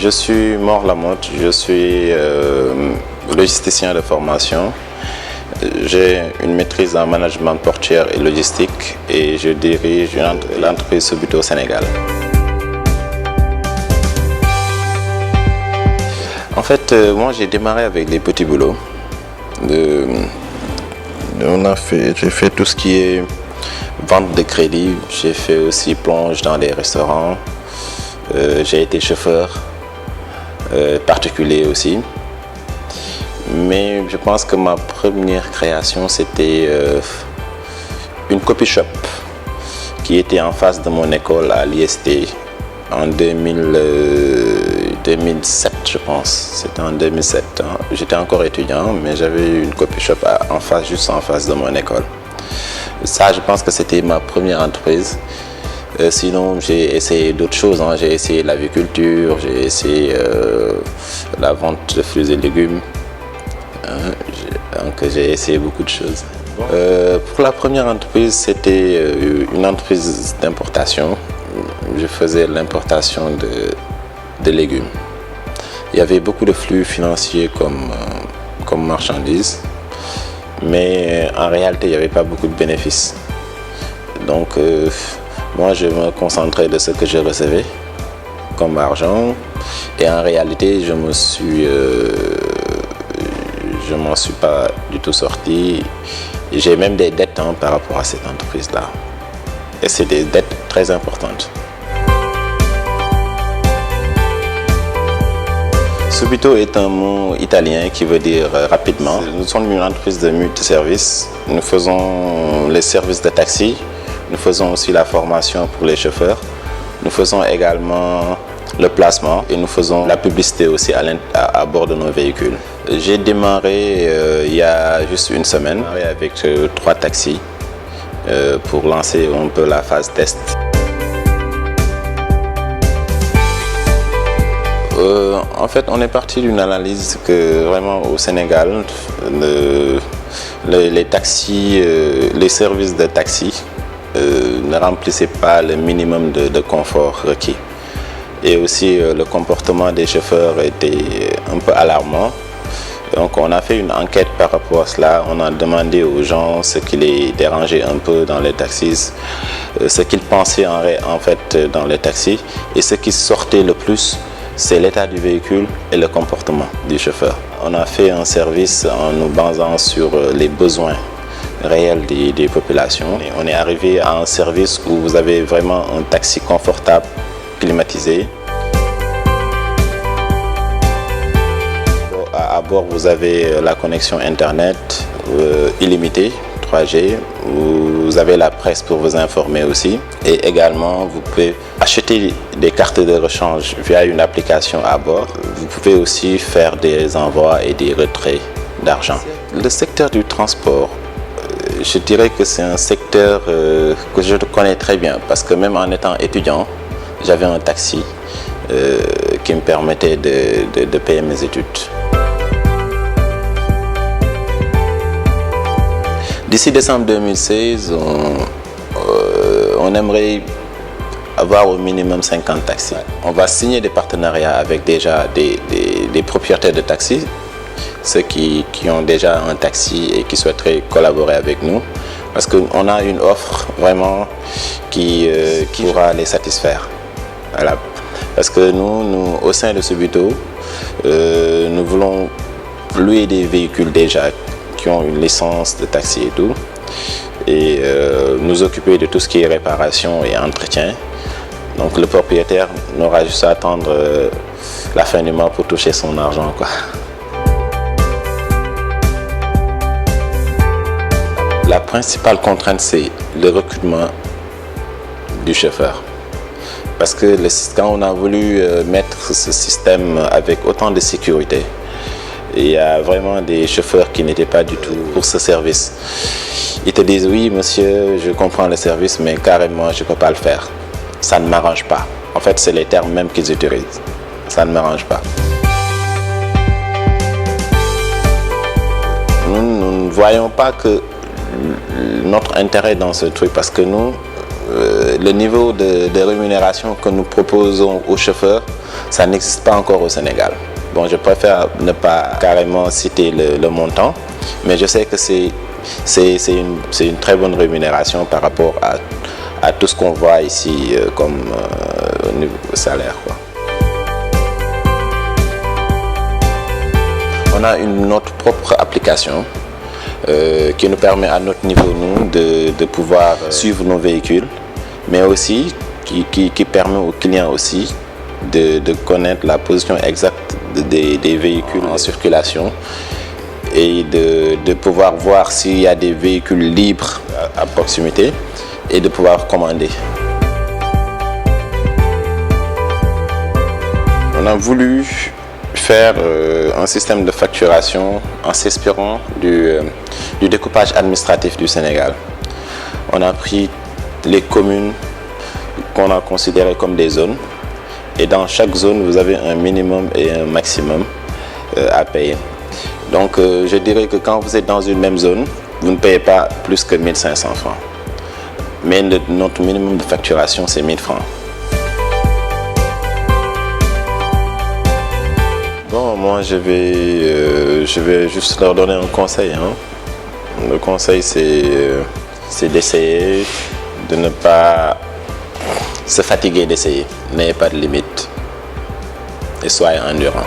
Je suis Mor Lamotte, je suis logisticien de formation. J'ai une maîtrise en management portuaire et logistique et je dirige l'entreprise Subito Sénégal. En fait, moi j'ai démarré avec des petits boulots. J'ai fait tout ce qui est vente de crédit, j'ai fait aussi plonge dans les restaurants, j'ai été chauffeur particulier aussi. Mais je pense que ma première création c'était une copy shop qui était en face de mon école à l'IST en 2007 je pense, c'était en 2007. Hein. J'étais encore étudiant mais j'avais une copy shop juste en face de mon école. Ça je pense que c'était ma première entreprise. Sinon j'ai essayé d'autres choses, hein. J'ai essayé l'aviculture, j'ai essayé la vente de fruits et légumes. Donc j'ai essayé beaucoup de choses. Pour la première entreprise, c'était une entreprise d'importation. Je faisais l'importation de légumes. Il y avait beaucoup de flux financiers comme marchandises, mais en réalité, il n'y avait pas beaucoup de bénéfices. Donc moi, je me concentrais de ce que je recevais comme argent et en réalité, je m'en suis pas du tout sorti. J'ai même des dettes par rapport à cette entreprise-là. Et c'est des dettes très importantes. Subito est un mot italien qui veut dire rapidement. Nous sommes une entreprise de multiservices. Nous faisons les services de taxi. Nous faisons aussi la formation pour les chauffeurs. Nous faisons également le placement et nous faisons la publicité aussi à bord de nos véhicules. J'ai démarré il y a juste une semaine avec 3 taxis pour lancer un peu la phase test. En fait, on est parti d'une analyse que vraiment au Sénégal, les taxis, les services de taxi ne remplissaient pas le minimum de confort requis. Et aussi le comportement des chauffeurs était un peu alarmant. Donc on a fait une enquête par rapport à cela. On a demandé aux gens ce qui les dérangeait un peu dans les taxis, ce qu'ils pensaient en fait dans les taxis. Et ce qui sortait le plus, c'est l'état du véhicule et le comportement du chauffeur. On a fait un service en nous basant sur les besoins réels des populations. Et on est arrivé à un service où vous avez vraiment un taxi confortable, climatisé. À bord, vous avez la connexion Internet illimitée, 3G. Vous avez la presse pour vous informer aussi. Et également, vous pouvez acheter des cartes de rechange via une application à bord. Vous pouvez aussi faire des envois et des retraits d'argent. Le secteur du transport, je dirais que c'est un secteur que je connais très bien parce que même en étant étudiant, j'avais un taxi qui me permettait de payer mes études. D'ici décembre 2016, on aimerait avoir au minimum 50 taxis. On va signer des partenariats avec déjà des propriétaires de taxis, ceux qui ont déjà un taxi et qui souhaiteraient collaborer avec nous, parce qu'on a une offre vraiment qui pourra les satisfaire. Voilà. Parce que nous, au sein de Subito, nous voulons louer des véhicules déjà qui ont une licence de taxi et tout, et nous occuper de tout ce qui est réparation et entretien. Donc le propriétaire n'aura juste à attendre la fin du mois pour toucher son argent, quoi. La principale contrainte, c'est le recrutement du chauffeur. Parce que quand on a voulu mettre ce système avec autant de sécurité, il y a vraiment des chauffeurs qui n'étaient pas du tout pour ce service. Ils te disent oui monsieur, je comprends le service mais carrément je ne peux pas le faire. Ça ne m'arrange pas. En fait c'est les termes même qu'ils utilisent. Ça ne m'arrange pas. Nous ne voyons pas que notre intérêt dans ce truc parce que nous, le niveau de rémunération que nous proposons aux chauffeurs, ça n'existe pas encore au Sénégal. Bon, je préfère ne pas carrément citer le montant, mais je sais que c'est une très bonne rémunération par rapport à tout ce qu'on voit ici comme au niveau salaire, quoi. On a notre propre application qui nous permet à notre niveau, nous, de pouvoir suivre nos véhicules, mais aussi qui permet aux clients aussi de connaître la position exacte des véhicules en circulation et de pouvoir voir s'il y a des véhicules libres à proximité et de pouvoir commander. On a voulu faire un système de facturation en s'inspirant du découpage administratif du Sénégal. On a pris les communes qu'on a considérées comme des zones et dans chaque zone vous avez un minimum et un maximum à payer. Donc je dirais que quand vous êtes dans une même zone, vous ne payez pas plus que 1500 francs. Mais notre minimum de facturation c'est 1000 francs. Bon, moi je vais juste leur donner un conseil, hein. Le conseil c'est d'essayer, de ne pas se fatiguer d'essayer. N'ayez pas de limite et soyez endurant.